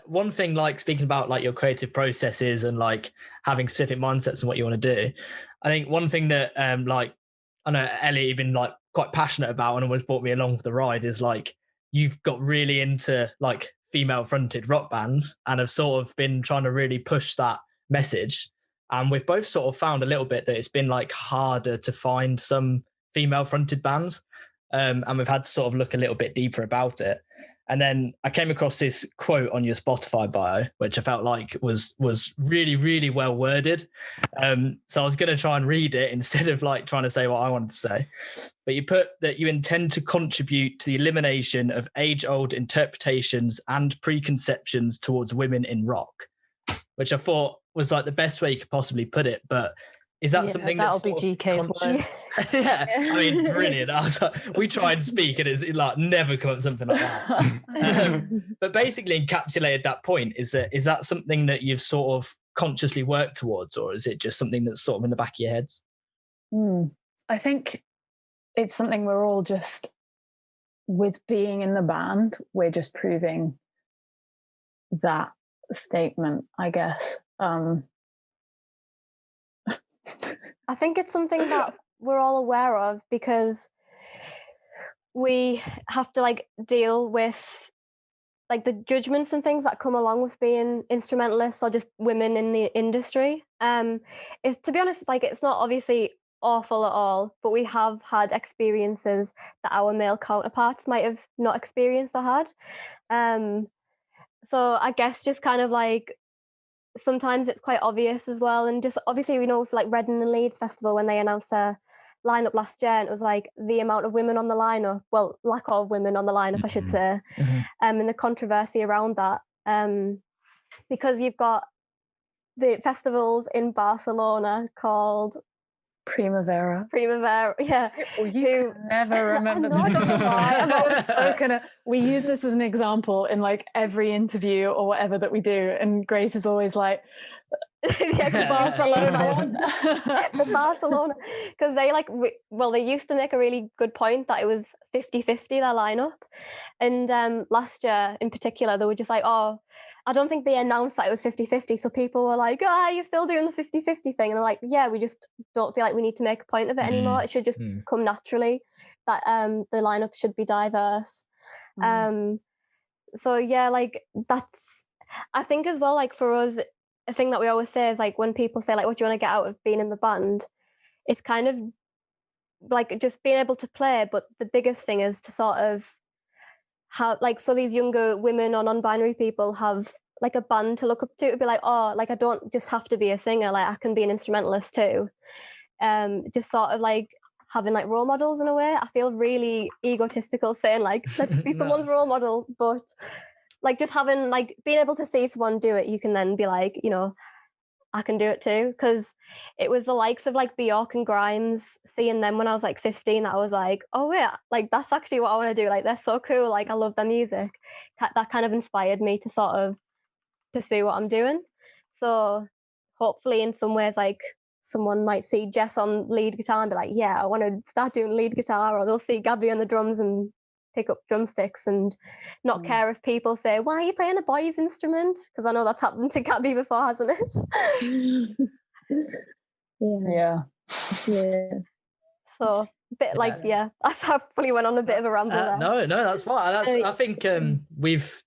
one thing, like speaking about like your creative processes and like having specific mindsets and what you want to do, I think one thing that like I know Ellie, you've been like quite passionate about and always brought me along for the ride is like you've got really into like female fronted rock bands and have sort of been trying to really push that message. And we've both sort of found a little bit that it's been like harder to find some female fronted bands. And we've had to sort of look a little bit deeper about it. And then I came across this quote on your Spotify bio, which I felt like was really, really well worded. So I was going to try and read it instead of like trying to say what I wanted to say. But you put that you intend to contribute to the elimination of age-old interpretations and preconceptions towards women in rock, which I thought was like the best way you could possibly put it. But is that something that'll be GK's words? Yeah, I mean, brilliant. I was like, we try and speak and it's like never come up with something like that. But basically encapsulated that point. Is that something that you've sort of consciously worked towards, or is it just something that's sort of in the back of your heads? I think it's something we're all just, with being in the band, we're just proving that statement, I guess. I think it's something that we're all aware of because we have to like deal with like the judgments and things that come along with being instrumentalists or just women in the industry. Is, to be honest, like it's not obviously awful at all, but we have had experiences that our male counterparts might have not experienced or had. So I guess just kind of like sometimes it's quite obvious as well. And just obviously, we know with like Reading and Leeds Festival, when they announced their lineup last year, and it was like the amount of women on the lineup, well, lack of women on the lineup, I should say, and the controversy around that. Because you've got the festivals in Barcelona called Primavera, yeah. Well, you can never remember. I don't know why. I've always spoken. We use this as an example in like every interview or whatever that we do, and Grace is always like, Barcelona. The Barcelona, because they like, they used to make a really good point that it was 50-50 their lineup, and last year in particular they were just like, I don't think they announced that it was 50-50, so people were like, you're still doing the 50-50 thing, and they're like, yeah, we just don't feel like we need to make a point of it anymore. It should just come naturally that the lineup should be diverse. So yeah, like that's, I think as well, like for us, a thing that we always say is like when people say like, what do you want to get out of being in the band, it's kind of like just being able to play, but the biggest thing is to sort of have like, so these younger women or non-binary people have like a band to look up to be like, like I don't just have to be a singer, like I can be an instrumentalist too. Just sort of like having like role models in a way. I feel really egotistical saying like, let's be someone's role model, but like just having like being able to see someone do it, you can then be like, you know, I can do it too. Because it was the likes of like Bjork and Grimes, seeing them when I was like 15, that I was like, oh yeah, like that's actually what I want to do. Like they're so cool. Like I love their music. That kind of inspired me to sort of pursue what I'm doing. So hopefully in some ways, like someone might see Jess on lead guitar and be like, yeah, I want to start doing lead guitar, or they'll see Gabby on the drums and pick up drumsticks and not care if people say, why are you playing a boy's instrument? Because I know that's happened to Gabby before, hasn't it? Yeah. So a bit like, I probably went on a bit of a ramble there. No, that's fine. I think we've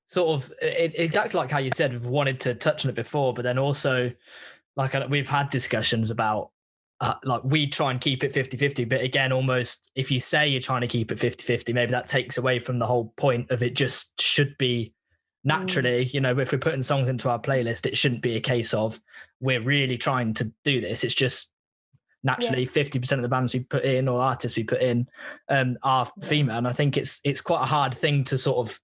sort of, exactly like how you said, we've wanted to touch on it before, but then also like we've had discussions about like we try and keep it 50-50, but again, almost if you say you're trying to keep it 50-50, maybe that takes away from the whole point of it just should be naturally, you know, if we're putting songs into our playlist, it shouldn't be a case of we're really trying to do this. It's just naturally 50% of the bands we put in or artists we put in are female. And I think it's quite a hard thing to sort of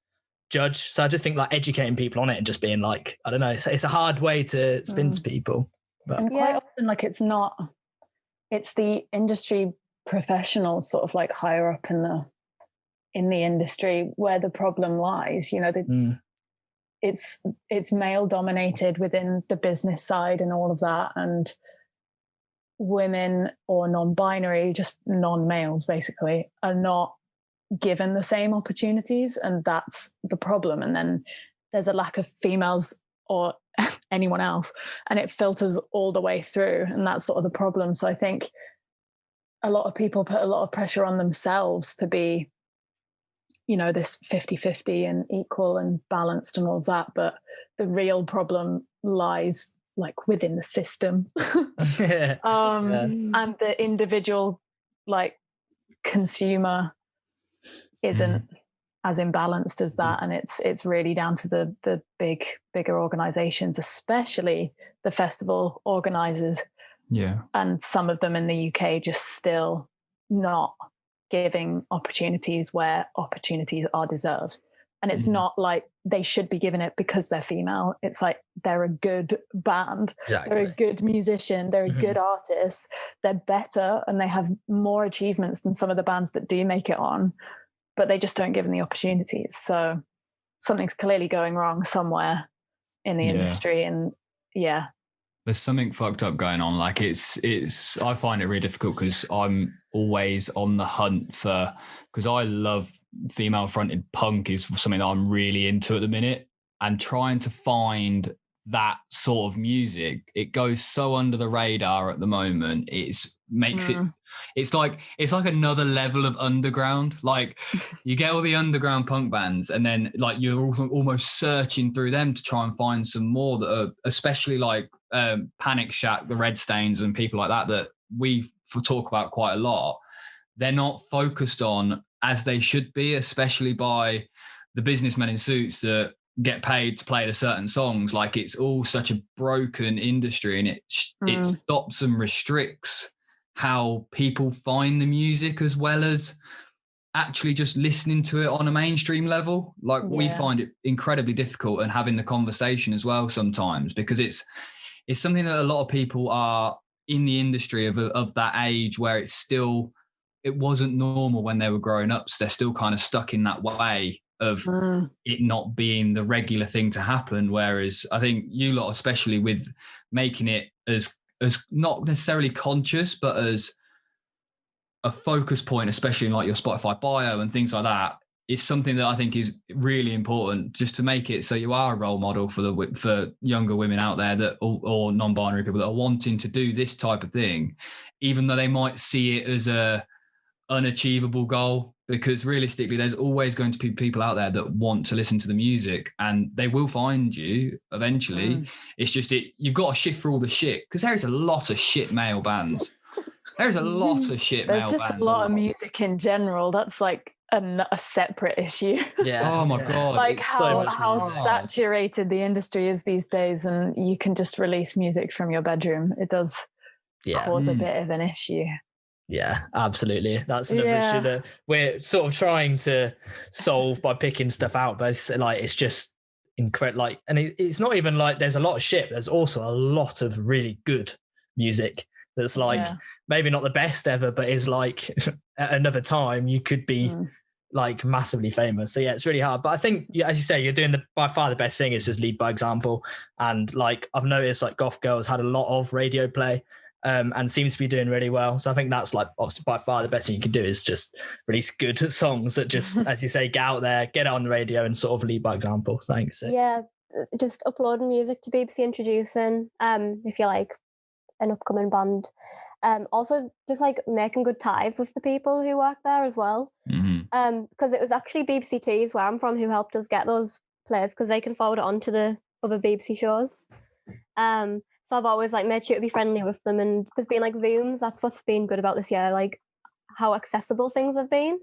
judge. So I just think like educating people on it and just being like, I don't know, it's a hard way to spin to people. But and quite often like it's the industry professionals sort of like higher up in the industry where the problem lies, you know, it's male dominated within the business side and all of that, and women or non-binary, just non-males basically, are not given the same opportunities, and that's the problem. And then there's a lack of females or anyone else, and it filters all the way through, and that's sort of the problem. So I think a lot of people put a lot of pressure on themselves to be, you know, this 50-50 and equal and balanced and all of that, but the real problem lies like within the system. And the individual like consumer isn't as imbalanced as that, and it's really down to the bigger organizations, especially the festival organizers, and some of them in the UK just still not giving opportunities where opportunities are deserved. And it's not like they should be given it because they're female. It's like they're a good band, they're a good musician, they're a good artist, they're better, and they have more achievements than some of the bands that do make it on, but they just don't give them the opportunities. So something's clearly going wrong somewhere in the industry. And there's something fucked up going on. Like it's I find it really difficult because I'm always on the hunt because I love female fronted punk is something that I'm really into at the minute, and trying to find that sort of music, it goes so under the radar at the moment. It's like another level of underground. Like you get all the underground punk bands, and then like you're almost searching through them to try and find some more that are, especially like Panic Shack, the Red Stains, and people like that we talk about quite a lot. They're not focused on as they should be, especially by the businessmen in suits that get paid to play the certain songs. Like it's all such a broken industry, and it stops and restricts how people find the music, as well as actually just listening to it on a mainstream level. Like we find it incredibly difficult, and having the conversation as well sometimes, because it's something that a lot of people are in the industry of that age where it wasn't normal when they were growing up. So they're still kind of stuck in that way of it not being the regular thing to happen. Whereas I think you lot, especially with making it as not necessarily conscious, but as a focus point, especially in like your Spotify bio and things like that, is something that I think is really important, just to make it so you are a role model for younger women out there that or non-binary people that are wanting to do this type of thing, even though they might see it as a unachievable goal, because realistically there's always going to be people out there that want to listen to the music, and they will find you eventually. It's just you've got to shift through all the shit, because there is a lot of shit male bands. There's a lot of shit male bands. There's just a lot of music in general. That's like a separate issue. Oh my god, like how saturated the industry is these days, and you can just release music from your bedroom. It does cause a bit of an issue. Yeah, absolutely. That's another issue that we're sort of trying to solve by picking stuff out, but it's just incredible. Like, and it's not even like there's a lot of shit. There's also a lot of really good music that's like maybe not the best ever, but is like at another time you could be like massively famous. So yeah, it's really hard. But I think, as you say, you're doing by far the best thing is just lead by example. And like I've noticed, like Goth Girls had a lot of radio play. And seems to be doing really well. So I think that's like obviously by far the best thing you can do is just release good songs that just, as you say, get out there, get it on the radio, and sort of lead by example. Thanks. Yeah, just uploading music to BBC Introducing, if you're like an upcoming band. Also, just like making good ties with the people who work there as well. Because it was actually BBC Tees, where I'm from, who helped us get those plays, because they can forward it on to the other BBC shows. So I've always like made sure to be friendly with them, and there's been like Zooms. That's what's been good about this year, like how accessible things have been.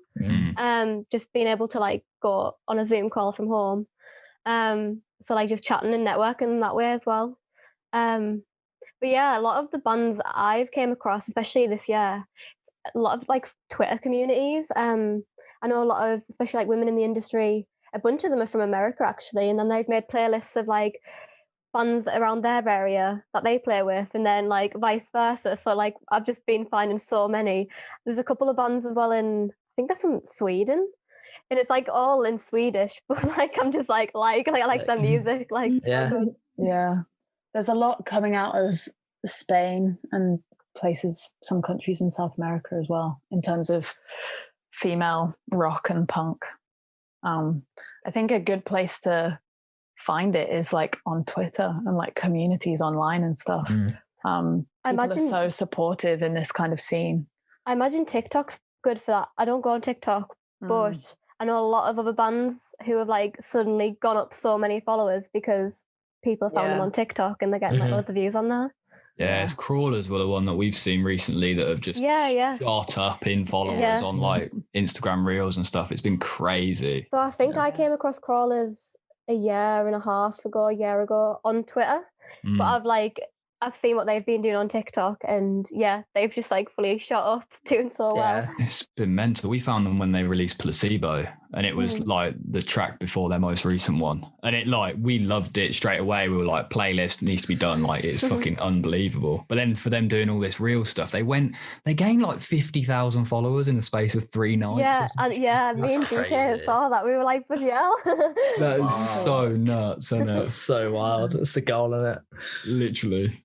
Just being able to like go on a Zoom call from home. So like just chatting and networking that way as well. But yeah, a lot of the bands I've came across, especially this year, a lot of like Twitter communities. I know a lot of, especially like women in the industry, a bunch of them are from America actually, and then they've made playlists of like bands around their area that they play with, and then like vice versa. So like I've just been finding so many. There's a couple of bands as well I think they're from Sweden, and it's like all in Swedish, but like I'm just like I like their music. Like there's a lot coming out of Spain and some countries in South America as well, in terms of female rock and punk. I think a good place to find it is like on Twitter and like communities online and stuff. People are so supportive in this kind of scene. I imagine TikTok's good for that. I don't go on TikTok, but I know a lot of other bands who have like suddenly gone up so many followers because people found them on TikTok and they're getting like loads of views on there. Yeah, it's Crawlers were the one that we've seen recently that have just shot up in followers on like Instagram Reels and stuff. It's been crazy. So I think I came across Crawlers a year ago on Twitter, but I've seen what they've been doing on TikTok, and they've just like fully shot up, doing so well. It's been mental. We found them when they released Placebo, and it was like the track before their most recent one, and it like we loved it straight away. We were like, playlist needs to be done. Like it's fucking unbelievable. But then for them doing all this real stuff, they gained like 50,000 followers in the space of 3 nights. Me and GK saw that. We were like, bloody hell. That is so nuts, isn't it? That's so wild. That's the goal, isn't it? Literally.